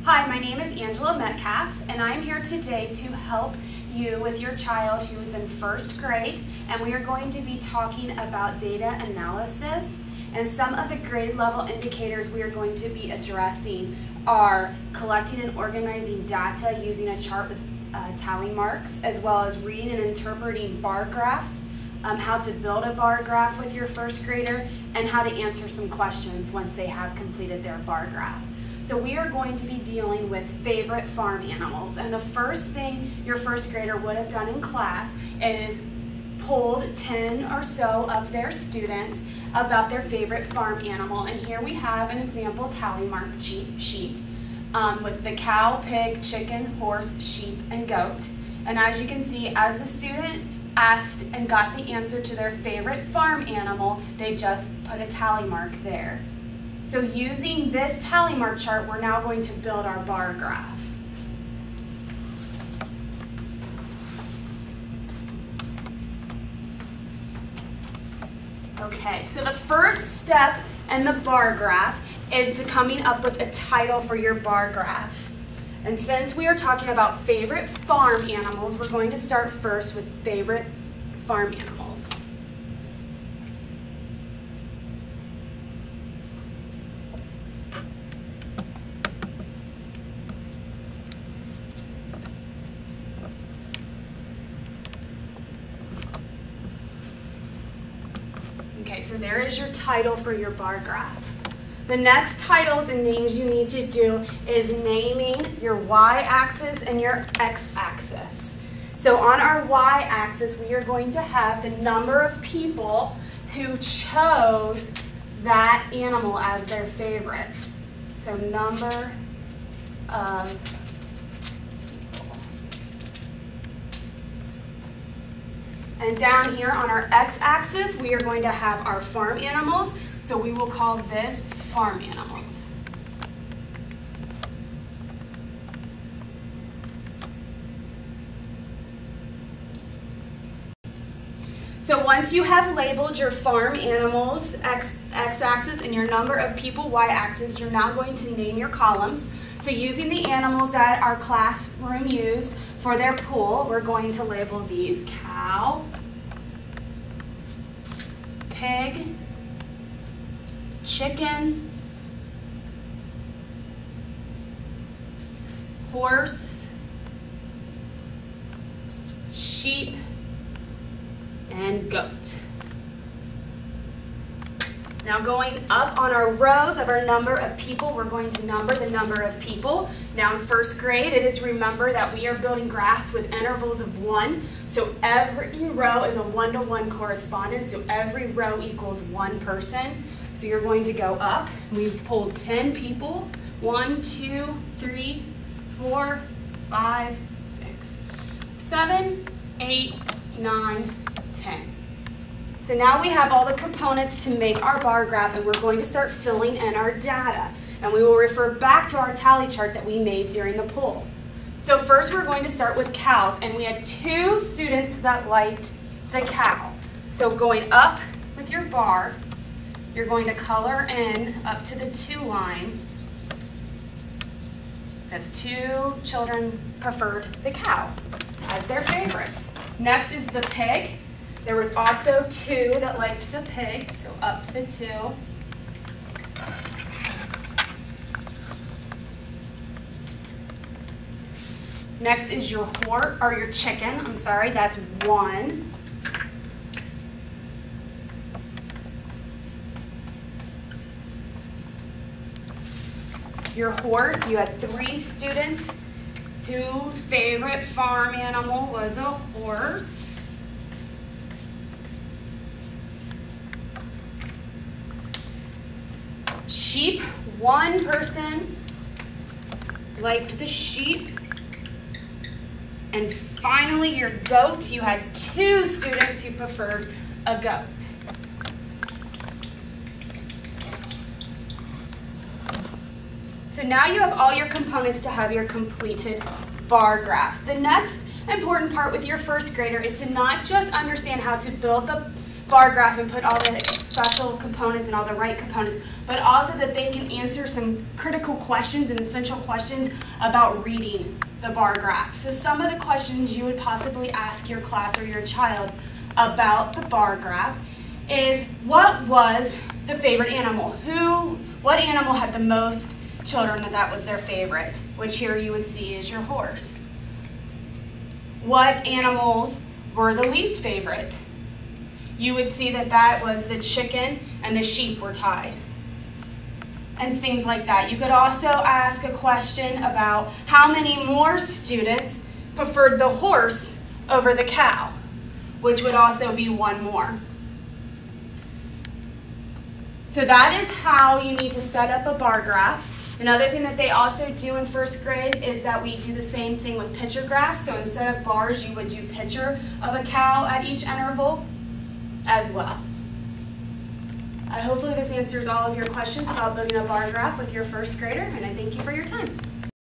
Hi, my name is Angela Metcalf, and I'm here today to help you with your child who is in first grade, and we are going to be talking about data analysis. And some of the grade level indicators we are going to be addressing are collecting and organizing data using a chart with tally marks, as well as reading and interpreting bar graphs, how to build a bar graph with your first grader, and how to answer some questions once they have completed their bar graph. So we are going to be dealing with favorite farm animals, and the first thing your first grader would have done in class is polled 10 or so of their students about their favorite farm animal. And here we have an example tally mark sheet with the cow, pig, chicken, horse, sheep, and goat. And as you can see, as the student asked and got the answer to their favorite farm animal, they just put a tally mark there. So using this tally mark chart, we're now going to build our bar graph. Okay, so the first step in the bar graph is to coming up with a title for your bar graph. And since we are talking about favorite farm animals, we're going to start first with favorite farm animals. Okay, so there is your title for your bar graph. The next titles and names you need to do is naming your y-axis and your x-axis. So on our y-axis, we are going to have the number of people who chose that animal as their favorite. So number of people. And down here on our x-axis, we are going to have our farm animals. So we will call this farm animals. So once you have labeled your farm animals, x-axis, and your number of people, y-axis, you're now going to name your columns. So using the animals that our classroom used for their pool, we're going to label these cow, pig, chicken, horse, sheep, and goat. Now going up on our rows of our number of people, we're going to number the number of people. Now in first grade, it is remember that we are building graphs with intervals of 1. So every row is a 1-to-1 correspondence. So every row equals 1 person. So you're going to go up. We've pulled 10 people. 1, 2, 3, 4, 5, 6, 7, 8, 9, 10. So now we have all the components to make our bar graph, and we're going to start filling in our data. And we will refer back to our tally chart that we made during the poll. So first we're going to start with cows, and we had 2 students that liked the cow. So going up with your bar, you're going to color in up to the 2 line, as 2 children preferred the cow as their favorite. Next is the pig. There was also 2 that liked the pig, so up to the 2. Next is your horse, or your chicken, I'm sorry, that's 1. Your horse, you had 3 students whose favorite farm animal was a horse. Sheep, 1 person liked the sheep. And finally, your goat, you had 2 students who preferred a goat. So now you have all your components to have your completed bar graph. The next important part with your first grader is to not just understand how to build the bar graph and put all the special components and all the right components, but also that they can answer some critical questions and essential questions about reading the bar graph. So some of the questions you would possibly ask your class or your child about the bar graph is, what was the favorite animal? What animal had the most children that was their favorite? Which here you would see is your horse. What animals were the least favorite? You would see that was the chicken and the sheep were tied. And things like that. You could also ask a question about how many more students preferred the horse over the cow, which would also be one more. So that is how you need to set up a bar graph. Another thing that they also do in first grade is that we do the same thing with picture graphs. So instead of bars, you would do picture of a cow at each interval as well. Hopefully this answers all of your questions about building a bar graph with your first grader, and I thank you for your time.